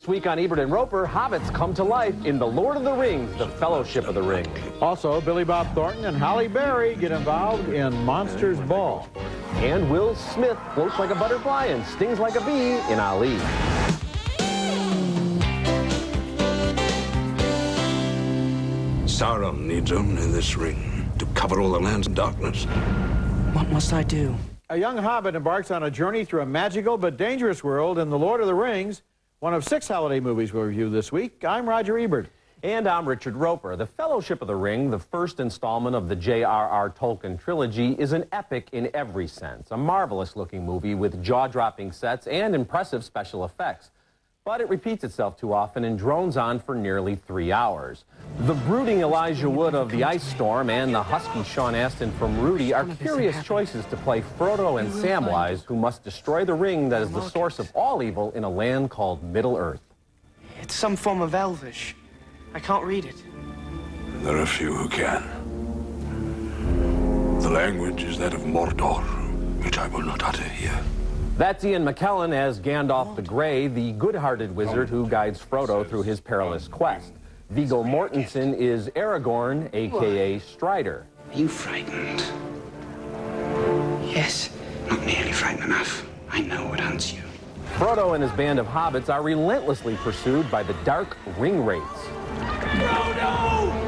week on Ebert and Roeper, hobbits come to life in The Lord of the Rings, The Fellowship of the Ring. Also, Billy Bob Thornton and Halle Berry get involved in Monsters Ball. And Will Smith floats like a butterfly and stings like a bee in Ali. Sauron needs only this ring to cover all the lands in darkness. What must I do? A young hobbit embarks on a journey through a magical but dangerous world in The Lord of the Rings, one of 6 holiday movies we'll review this week. I'm Roger Ebert. And I'm Richard Roeper. The Fellowship of the Ring, the first installment of the J.R.R. Tolkien trilogy, is an epic in every sense. A marvelous-looking movie with jaw-dropping sets and impressive special effects. But it repeats itself too often and drones on for nearly 3 hours. The brooding Elijah Wood of The Ice Storm and the husky Sean Astin from Rudy are curious choices to play Frodo and Samwise, who must destroy the ring that is the source of all evil in a land called Middle-earth. It's some form of Elvish. I can't read it. There are few who can. The language is that of Mordor, which I will not utter here. That's Ian McKellen as Gandalf the Grey, the good-hearted wizard who guides Frodo through his perilous quest. Viggo Mortensen is Aragorn, a.k.a. Strider. Are you frightened? Yes. Not nearly frightened enough. I know what hunts you. Frodo and his band of hobbits are relentlessly pursued by the dark ring wraiths. Frodo!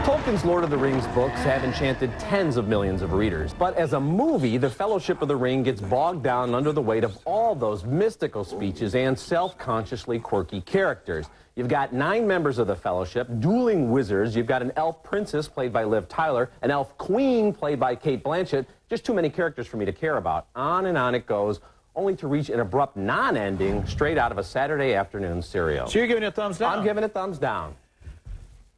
Tolkien's Lord of the Rings books have enchanted tens of millions of readers. But as a movie, The Fellowship of the Ring gets bogged down under the weight of all those mystical speeches and self-consciously quirky characters. You've got 9 members of the Fellowship, dueling wizards. You've got an elf princess played by Liv Tyler, an elf queen played by Cate Blanchett. Just too many characters for me to care about. On and on it goes, only to reach an abrupt non-ending straight out of a Saturday afternoon serial. So you're giving it a thumbs down? I'm giving it thumbs down.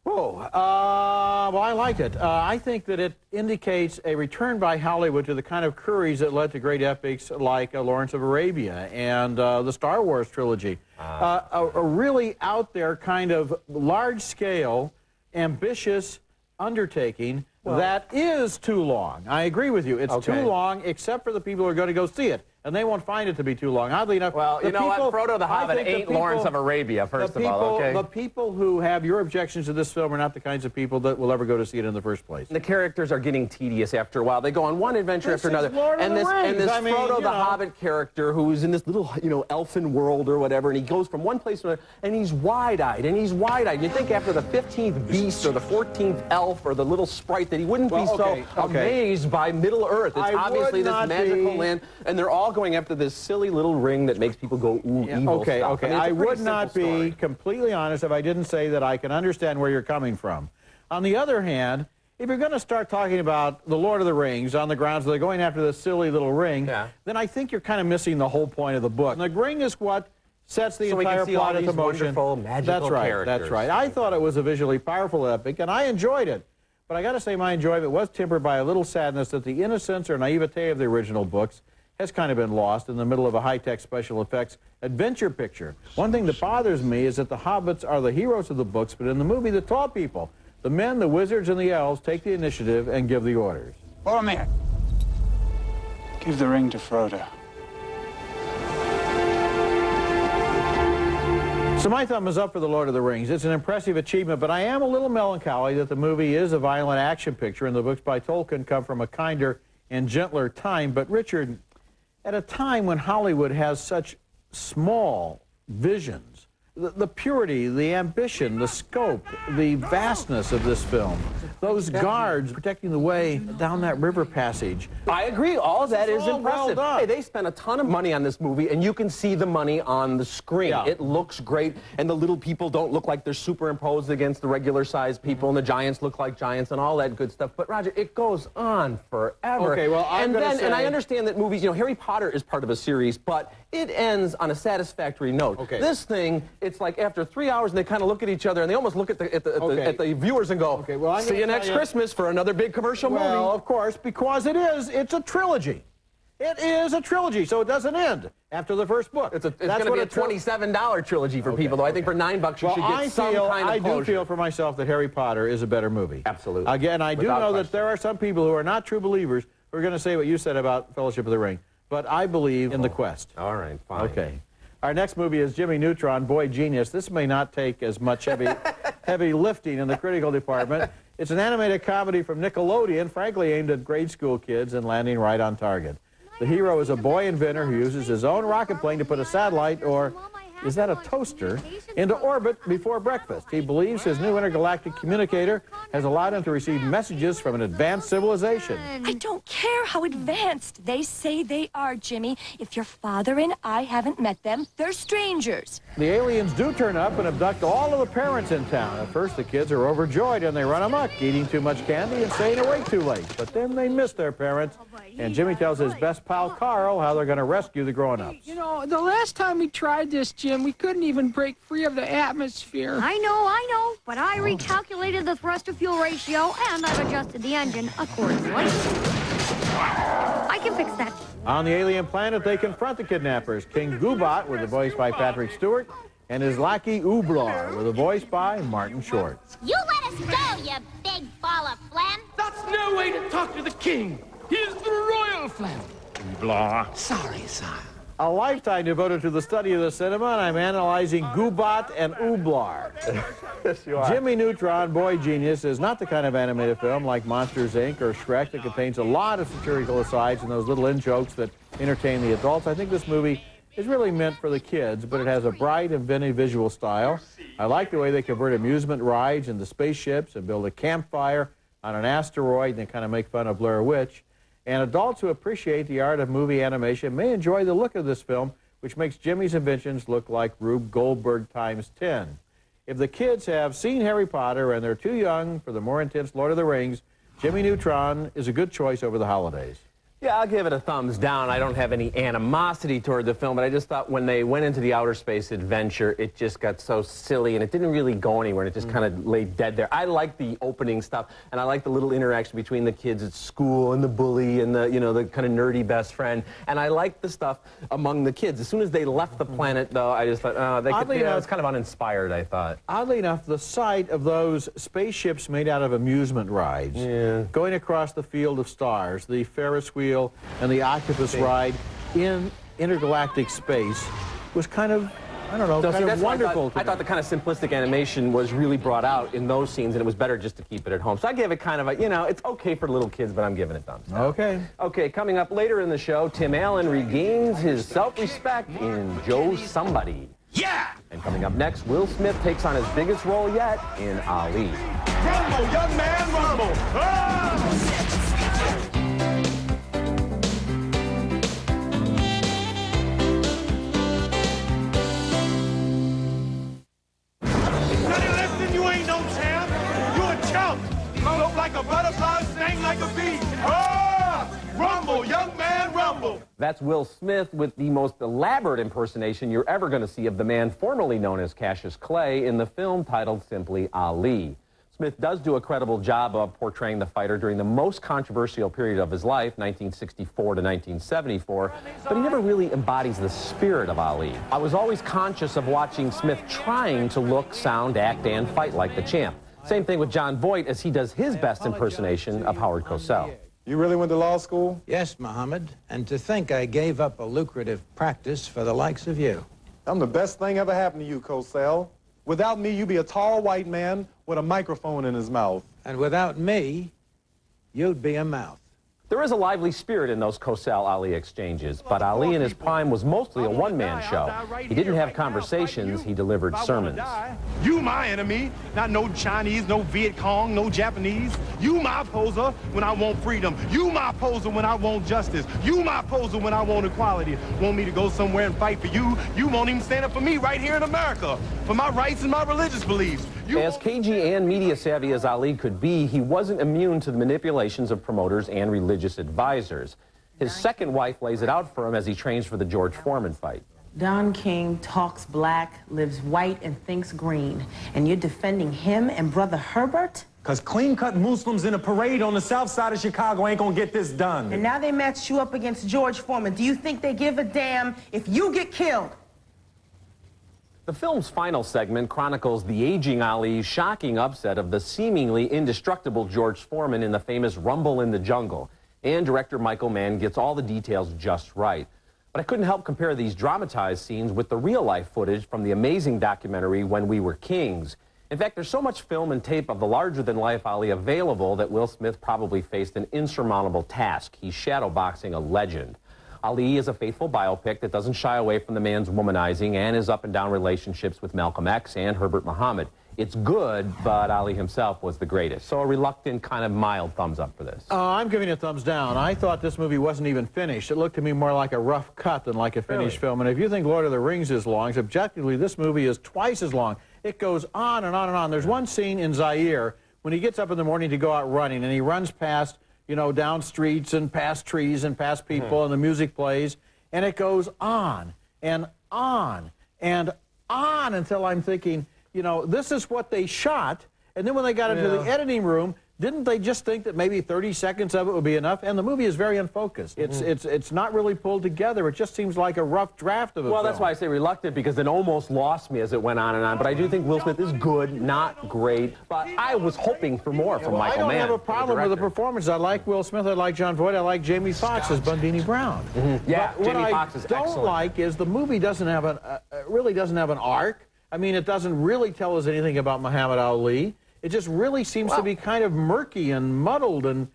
Oh, well, I like it. I think that it indicates a return by Hollywood to the kind of courage that led to great epics like Lawrence of Arabia and the Star Wars trilogy. A really out there kind of large-scale, ambitious undertaking that is too long. I agree with you. It's too long, except for the people who are going to go see it. And they won't find it to be too long. Oddly enough, well, you know what? Frodo the Hobbit ain't Lawrence of Arabia, first of all, okay? The people who have your objections to this film are not the kinds of people that will ever go to see it in the first place. The characters are getting tedious after a while. They go on one adventure after another. And this Frodo the Hobbit character who's in this little, elfin world or whatever, and he goes from one place to another, and he's wide-eyed, and he's wide-eyed. You'd think after the 15th beast or the 14th elf or the little sprite that he wouldn't be so amazed by Middle-earth. It's obviously this magical land, and they're all going after this silly little ring that makes people go, ooh, evil stuff. I would not be completely honest if I didn't say that I can understand where you're coming from. On the other hand, if you're going to start talking about The Lord of the Rings on the grounds that they're going after this silly little ring, then I think you're kind of missing the whole point of the book. And the ring is what sets the entire plot into motion. That's right, that's right. I thought it was a visually powerful epic, and I enjoyed it. But I got to say my enjoyment was tempered by a little sadness that the innocence or naivete of the original books has kind of been lost in the middle of a high-tech special effects adventure picture. One thing that bothers me is that the hobbits are the heroes of the books, but in the movie, the tall people, the men, the wizards, and the elves take the initiative and give the orders. Boromir, give the ring to Frodo. So my thumb is up for The Lord of the Rings. It's an impressive achievement, but I am a little melancholy that the movie is a violent action picture, and the books by Tolkien come from a kinder and gentler time. But Richard, at a time when Hollywood has such small visions, the purity, the ambition, the scope, the vastness of this film, those guards protecting the way down that river passage. I agree. All of that is impressive. Well done. Hey, they spent a ton of money on this movie, and you can see the money on the screen. It looks great, and the little people don't look like they're superimposed against the regular-sized people, and the giants look like giants, and all that good stuff. But Roger, it goes on forever. Okay, well, and I understand that movies, Harry Potter is part of a series, but it ends on a satisfactory note. Okay. This thing, it's like after 3 hours, and they kind of look at each other, and they almost look at the viewers and go, see you next Christmas for another big commercial movie. Well, of course, because it's a trilogy. It is a trilogy, so it doesn't end after the first book. It's going to be a $27 trilogy for people, though. I think for $9 you should get some kind of closure. I do feel for myself that Harry Potter is a better movie. Absolutely. Again, I do know that there are some people who are not true believers who we're going to say what you said about Fellowship of the Ring. But I believe in the quest. All right, fine. Okay. Our next movie is Jimmy Neutron, Boy Genius. This may not take as much heavy lifting in the critical department. It's an animated comedy from Nickelodeon, frankly aimed at grade school kids and landing right on target. The hero is a boy inventor who uses his own rocket plane to put a satellite, or is that a toaster, into orbit before breakfast. He believes his new intergalactic communicator has allowed him to receive messages from an advanced civilization. I don't care how advanced they say they are, Jimmy. If your father and I haven't met them, they're strangers. The aliens do turn up and abduct all of the parents in town. At first, the kids are overjoyed and they run amok, eating too much candy and staying awake too late. But then they miss their parents, and Jimmy tells his best pal, Carl, how they're going to rescue the grown-ups. You know, the last time we tried this, Jim, we couldn't even break free of the atmosphere. I know, but I recalculated the thrust-to-fuel ratio, and I've adjusted the engine accordingly. I can fix that. On the alien planet, they confront the kidnappers. King Goobot, with a voice by Patrick Stewart, and his lackey Ooblar, with a voice by Martin Short. You let us go, you big ball of phlegm. That's no way to talk to the king. He's the royal phlegm. Blah. Sorry, sire. A lifetime devoted to the study of the cinema, and I'm analyzing Goobot and Ooblar. Yes, you are. Jimmy Neutron, Boy Genius, is not the kind of animated film like Monsters, Inc. or Shrek that contains a lot of satirical asides and those little in-jokes that entertain the adults. I think this movie is really meant for the kids, but it has a bright and vintage visual style. I like the way they convert amusement rides into spaceships and build a campfire on an asteroid and then kind of make fun of Blair Witch. And adults who appreciate the art of movie animation may enjoy the look of this film, which makes Jimmy's inventions look like Rube Goldberg times 10. If the kids have seen Harry Potter and they're too young for the more intense Lord of the Rings, Jimmy Neutron is a good choice over the holidays. Yeah, I'll give it a thumbs down. I don't have any animosity toward the film, but I just thought when they went into the outer space adventure, it just got so silly, and it didn't really go anywhere, and it just kind of lay dead there. I like the opening stuff, and I like the little interaction between the kids at school and the bully and the, you know, the kind of nerdy best friend, and I like the stuff among the kids. As soon as they left the planet, though, I just thought, oh, they could, you know, it's kind of uninspired, I thought. Oddly enough, the sight of those spaceships made out of amusement rides, going across the field of stars, the Ferris wheel, and the octopus ride in intergalactic space was kind of, I don't know, kind of wonderful. I thought the kind of simplistic animation was really brought out in those scenes, and it was better just to keep it at home. So I gave it kind of a, you know, it's okay for little kids, but I'm giving it thumbs down. Okay. Okay, coming up later in the show, Tim Allen regains his self-respect in Joe Somebody. Yeah! And coming up next, Will Smith takes on his biggest role yet in Ali. Rumble, young man, rumble! Ah! Like a butterfly, sting like a bee. Ah! Rumble, young man, rumble. That's Will Smith with the most elaborate impersonation you're ever going to see of the man formerly known as Cassius Clay in the film titled simply Ali. Smith does do a credible job of portraying the fighter during the most controversial period of his life, 1964 to 1974, but he never really embodies the spirit of Ali. I was always conscious of watching Smith trying to look, sound, act, and fight like the champ. Same thing with Jon Voight as he does his best impersonation of Howard Cosell. You really went to law school? Yes, Muhammad, and to think I gave up a lucrative practice for the likes of you. I'm the best thing ever happened to you, Cosell. Without me, you'd be a tall white man with a microphone in his mouth. And without me, you'd be a mouth. There is a lively spirit in those Cosell-Ali exchanges, but Ali in his prime was mostly a one-man show. He didn't have conversations, he delivered sermons. You my enemy, not no Chinese, no Viet Cong, no Japanese. You my opposer when I want freedom. You my opposer when I want justice. You my opposer when I want equality. Want me to go somewhere and fight for you? You won't even stand up for me right here in America, for my rights and my religious beliefs. As cagey and media-savvy as Ali could be, he wasn't immune to the manipulations of promoters and religious advisors. His second wife lays it out for him as he trains for the George Foreman fight. Don King talks black, lives white, and thinks green. And you're defending him and Brother Herbert? Because clean-cut Muslims in a parade on the south side of Chicago ain't gonna get this done. And now they match you up against George Foreman. Do you think they give a damn if you get killed? The film's final segment chronicles the aging Ali's shocking upset of the seemingly indestructible George Foreman in the famous Rumble in the Jungle. And director Michael Mann gets all the details just right. But I couldn't help compare these dramatized scenes with the real-life footage from the amazing documentary When We Were Kings. In fact, there's so much film and tape of the larger-than-life Ali available that Will Smith probably faced an insurmountable task. He's shadowboxing a legend. Ali is a faithful biopic that doesn't shy away from the man's womanizing and his up-and-down relationships with Malcolm X and Herbert Muhammad. It's good, but Ali himself was the greatest. So a reluctant, kind of mild thumbs up for this. I'm giving it a thumbs down. I thought this movie wasn't even finished. It looked to me more like a rough cut than like a finished film. And if you think Lord of the Rings is long, objectively, this movie is twice as long. It goes on and on and on. There's one scene in Zaire when he gets up in the morning to go out running, and he runs past, you know, down streets and past trees and past people, and the music plays, and it goes on and on and on until I'm thinking, you know, this is what they shot, and then when they got into the editing room, didn't they just think that maybe 30 seconds of it would be enough? And the movie is very unfocused. It's not really pulled together. It just seems like a rough draft of a film. Well, that's why I say reluctant, because it almost lost me as it went on and on. But I do think Will Smith is good, not great. But I was hoping for more from Michael Mann. I don't have a problem with the performance. I like Will Smith. I like John Voight. I like Jamie Foxx as Bundini Brown. Yeah, but Jamie Foxx is excellent. What I don't like is the movie doesn't have really doesn't have an arc. I mean, it doesn't really tell us anything about Muhammad Ali. It just really seems to be kind of murky and muddled and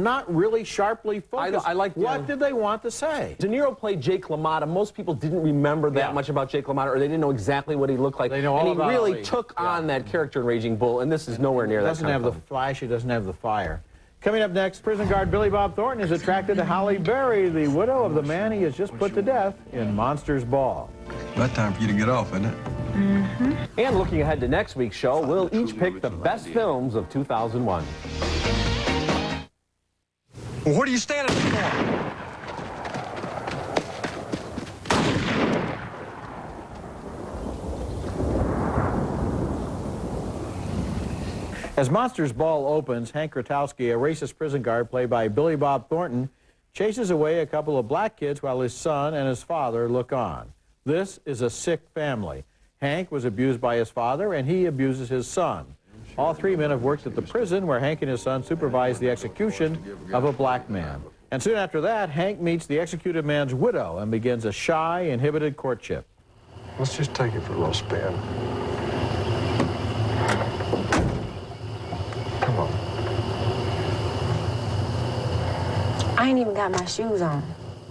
not really sharply focused. I like what did they want to say? De Niro played Jake LaMotta. Most people didn't remember that much about Jake LaMotta, or they didn't know exactly what he looked like. They know all and he about really Ali. took on that character in Raging Bull, and this is nowhere near that. It doesn't have the flash. It doesn't have the fire. Coming up next, prison guard Billy Bob Thornton is attracted to Halle Berry, the widow of the man he has just put to death in Monsters Ball. About time for you to get off, isn't it? And looking ahead to next week's show, we'll each pick the best films of 2001. Well, what are you standing for? As Monsters Ball opens, Hank Grotowski, a racist prison guard played by Billy Bob Thornton, chases away a couple of black kids while his son and his father look on. This is a sick family. Hank was abused by his father, and he abuses his son. All three men have worked at the prison where Hank and his son supervised the execution of a black man. And soon after that, Hank meets the executed man's widow and begins a shy, inhibited courtship. Let's just take it for a little spin. Come on. I ain't even got my shoes on.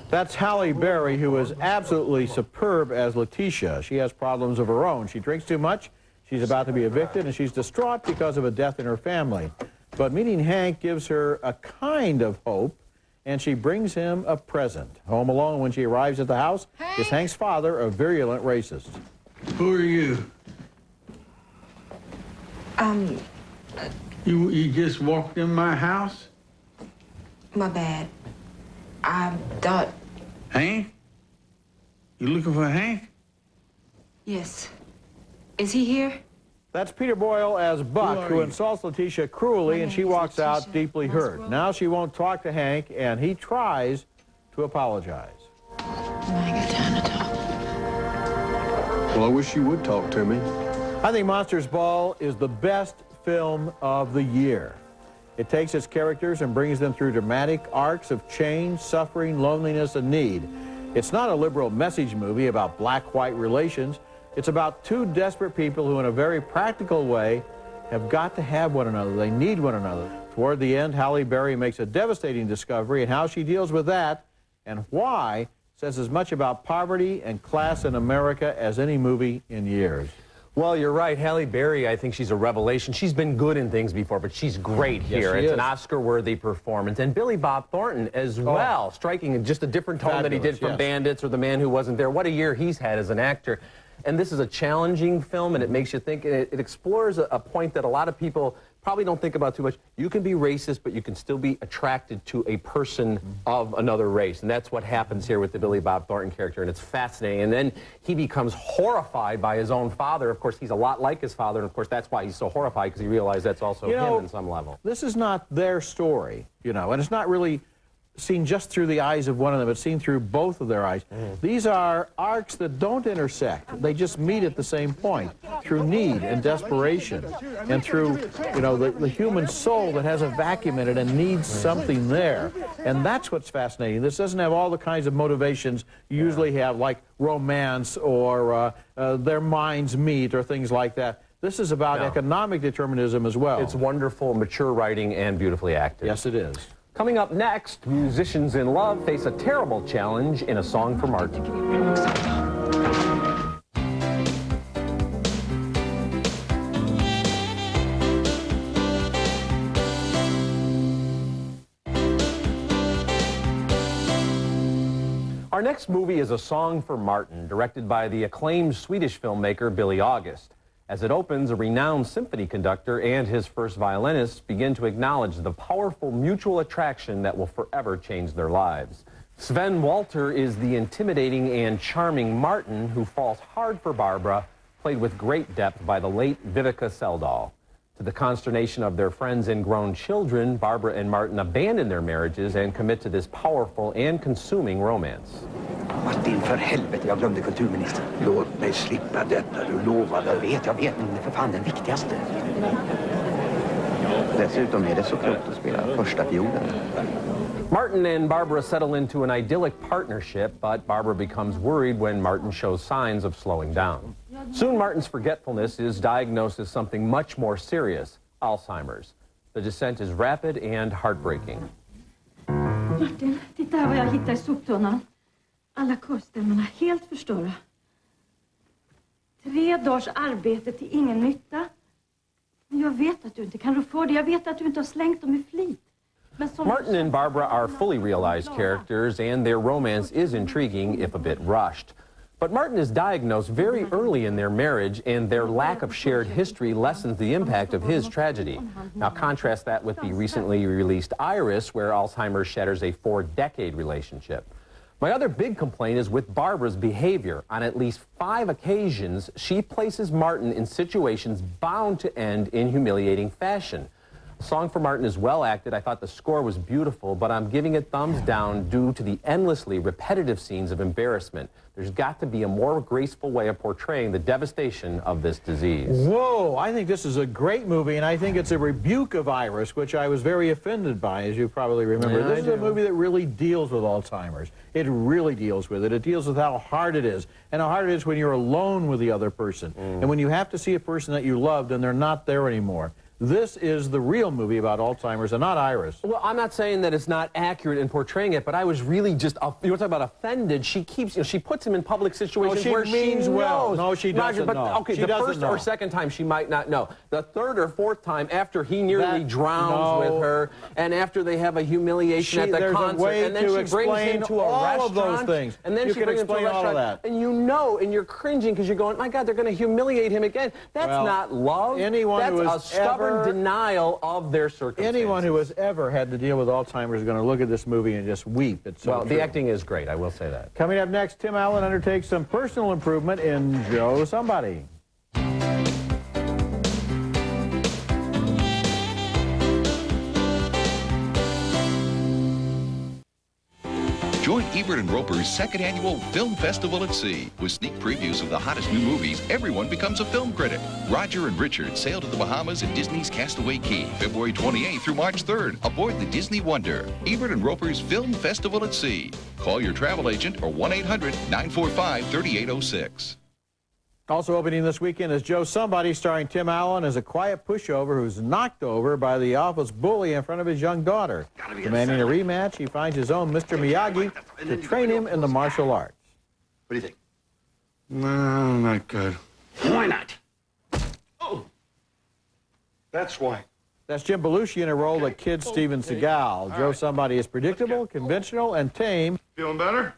That's Halle Berry, who is absolutely superb as Letitia. She has problems of her own. She drinks too much, she's about to be evicted, and she's distraught because of a death in her family. But meeting Hank gives her a kind of hope, and she brings him a present. Home alone when she arrives at the house is Hank's father, a virulent racist. Who are you? You just walked in my house? My bad. I thought... Hank? You looking for Hank? Yes. Is he here? That's Peter Boyle as Buck, who insults Letitia cruelly, and she walks out deeply hurt. Now she won't talk to Hank, and he tries to apologize. I got time to talk. Well, I wish you would talk to me. I think Monsters Ball is the best film of the year. It takes its characters and brings them through dramatic arcs of change, suffering, loneliness, and need. It's not a liberal message movie about black-white relations. It's about two desperate people who, in a very practical way, have got to have one another. They need one another. Toward the end, Halle Berry makes a devastating discovery, and how she deals with that and why says as much about poverty and class in America as any movie in years. Well, you're right. Halle Berry, I think she's a revelation. She's been good in things before, but she's great here. It's an Oscar-worthy performance. And Billy Bob Thornton as well, striking in just a different tone that he did from Bandits or The Man Who Wasn't There. What a year he's had as an actor. And this is a challenging film, and it makes you think. It explores a point that a lot of people probably don't think about too much. You can be racist, but you can still be attracted to a person of another race. And that's what happens here with the Billy Bob Thornton character, and it's fascinating. And then he becomes horrified by his own father. Of course, he's a lot like his father, and of course, that's why he's so horrified, because he realized that's also him on some level. This is not their story, you know, and it's not really seen just through the eyes of one of them. It's seen through both of their eyes. These are arcs that don't intersect. They just meet at the same point through need and desperation and through, you know, the human soul that has a vacuum in it and needs something there. And that's what's fascinating. This doesn't have all the kinds of motivations you usually have, like romance or their minds meet or things like that. This is about economic determinism as well. It's wonderful, mature writing, and beautifully acted. Yes, it is. Coming up next, musicians in love face a terrible challenge in A Song for Martin. Our next movie is A Song for Martin, directed by the acclaimed Swedish filmmaker Billy August. As it opens, a renowned symphony conductor and his first violinist begin to acknowledge the powerful mutual attraction that will forever change their lives. Sven Wollter is the intimidating and charming Martin who falls hard for Barbara, played with great depth by the late Vivica Seldahl. To the consternation of their friends and grown children, Barbara and Martin abandon their marriages and commit to this powerful and consuming romance. Martin, för helvete, jag glömde kulturministern. Låt mig slippa detta, du lovade. Jag vet, men för fan den viktigaste. Dessutom är det så klokt att spela första fiolen. Martin and Barbara settle into an idyllic partnership, but Barbara becomes worried when Martin shows signs of slowing down. Soon, Martin's forgetfulness is diagnosed as something much more serious, Alzheimer's. The descent is rapid and heartbreaking. Martin, titta här vad jag hittar i soptunnan. Alla korstämmorna helt förstörda. 3 dagars arbete till ingen nytta. Men jag vet att du inte kan rå för det. Jag vet att du inte har slängt dem i flit. Martin and Barbara are fully realized characters, and their romance is intriguing, if a bit rushed. But Martin is diagnosed very early in their marriage, and their lack of shared history lessens the impact of his tragedy. Now contrast that with the recently released Iris, where Alzheimer's shatters a 4-decade relationship. My other big complaint is with Barbara's behavior. On at least 5 occasions, she places Martin in situations bound to end in humiliating fashion. A Song for Martin is well acted. I thought the score was beautiful, but I'm giving it thumbs down due to the endlessly repetitive scenes of embarrassment. There's got to be a more graceful way of portraying the devastation of this disease. Whoa, I think this is a great movie, and I think it's a rebuke of Iris, which I was very offended by, as you probably remember. Yeah, this is a movie that really deals with Alzheimer's. It really deals with it. It deals with how hard it is, and how hard it is when you're alone with the other person, and when you have to see a person that you loved and they're not there anymore. This is the real movie about Alzheimer's and not Iris. Well, I'm not saying that it's not accurate in portraying it, but I was really just, you want to talk about offended, she keeps, she puts him in public situations where she knows. Well. No, she doesn't but, know. Okay, she the doesn't first know. or second time she might not know. The third or fourth time after he nearly drowns with her, and after they have a humiliation at the concert, and then she brings him to a restaurant. All of those things. And then she brings him to a restaurant, and you know, and you're cringing because you're going, my God, they're going to humiliate him again. That's not love. That's a stubborn denial of their circumstances. Anyone who has ever had to deal with Alzheimer's is going to look at this movie and just weep. It's so well, the acting is great, I will say that. Coming up next, Tim Allen undertakes some personal improvement in Joe Somebody. Join Ebert and Roeper's second annual Film Festival at Sea. With sneak previews of the hottest new movies, everyone becomes a film critic. Roger and Richard sail to the Bahamas at Disney's Castaway Cay, February 28th through March 3rd, aboard the Disney Wonder. Ebert and Roeper's Film Festival at Sea. Call your travel agent or 1-800-945-3806. Also opening this weekend is Joe Somebody, starring Tim Allen as a quiet pushover who's knocked over by the office bully in front of his young daughter. Demanding a rematch, he finds his own Mr. Miyagi to train him in the martial arts. What do you think? No, not good. Why not? Oh! That's why. That's Jim Belushi in a role that kids Steven Seagal. Joe Somebody is predictable, conventional, and tame. Feeling better?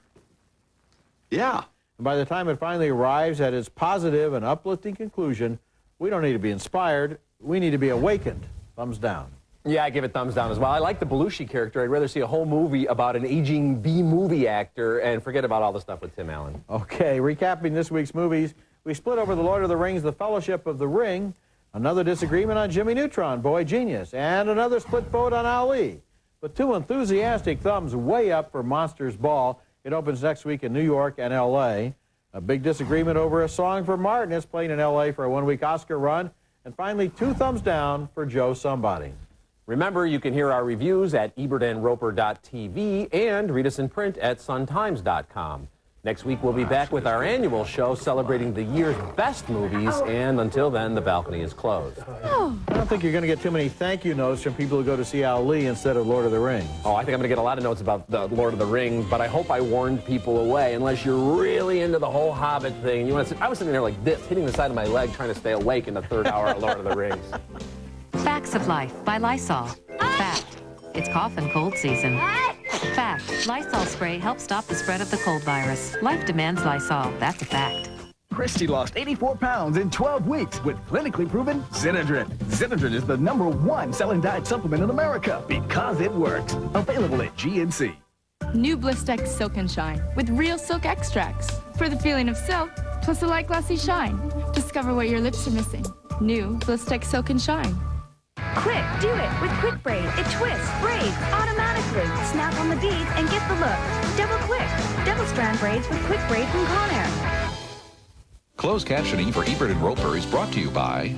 Yeah. And by the time it finally arrives at its positive and uplifting conclusion, we don't need to be inspired. We need to be awakened. Thumbs down. Yeah, I give it thumbs down as well. I like the Belushi character. I'd rather see a whole movie about an aging B-movie actor and forget about all the stuff with Tim Allen. Okay, recapping this week's movies, we split over The Lord of the Rings, The Fellowship of the Ring, another disagreement on Jimmy Neutron, Boy Genius, and another split vote on Ali. With two enthusiastic thumbs way up for Monsters Ball. It opens next week in New York and L.A. A big disagreement over a song for Martin is playing in L.A. for a one-week Oscar run. And finally, two thumbs down for Joe Somebody. Remember, you can hear our reviews at ebertandroper.tv and read us in print at suntimes.com. Next week, we'll be back with our annual show celebrating the year's best movies, and until then, the balcony is closed. I don't think you're going to get too many thank you notes from people who go to see Ali instead of Lord of the Rings. Oh, I think I'm going to get a lot of notes about the Lord of the Rings, but I hope I warned people away, unless you're really into the whole Hobbit thing. You want to? I was sitting there like this, hitting the side of my leg, trying to stay awake in the third hour of Lord of the Rings. Facts of Life by Lysol. Fact. It's cough and cold season. Fact. Lysol spray helps stop the spread of the cold virus. Life demands Lysol. That's a fact. Christy lost 84 pounds in 12 weeks with clinically proven Zinedrin. Zinedrin is the #1 selling diet supplement in America because it works. Available at GNC. New Blistex Silk and Shine with real silk extracts. For the feeling of silk, plus a light glossy shine. Discover what your lips are missing. New Blistex Silk and Shine. Quick, do it with Quick Braid. It twists, braids automatically. Snap on the beads and get the look. Double quick. Double strand braids with Quick Braid from Conair. Closed captioning for Ebert and Roeper is brought to you by